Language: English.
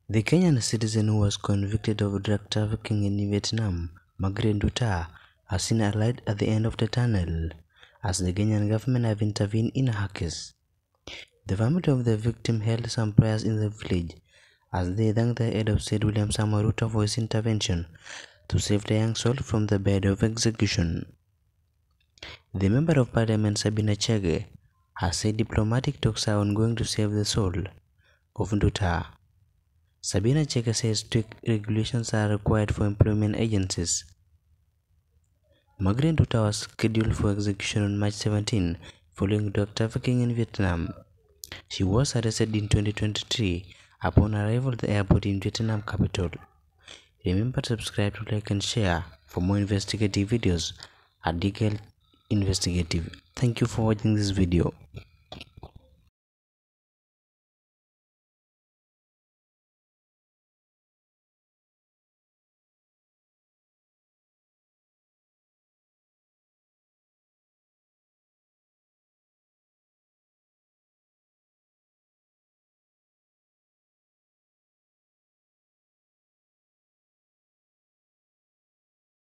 The Kenyan citizen who was convicted of drug trafficking in Vietnam, Margaret Nduta, has seen a light at the end of the tunnel as the Kenyan government have intervened in her case. The family of the victim held some prayers in the village as they thanked the head of state William Samoei Ruto for his intervention to save the young soul from the bed of execution. The member of parliament Sabina Chege has said diplomatic talks are ongoing to save the soul of Nduta. Sabina Chege says strict regulations are required for employment agencies. Margaret Nduta was scheduled for execution on March 17 following drug trafficking in Vietnam. She was arrested in 2023 upon arrival at the airport in Vietnam capital. Remember to subscribe, to like and share for more investigative videos at Detailed Investigative. Thank you for watching this video.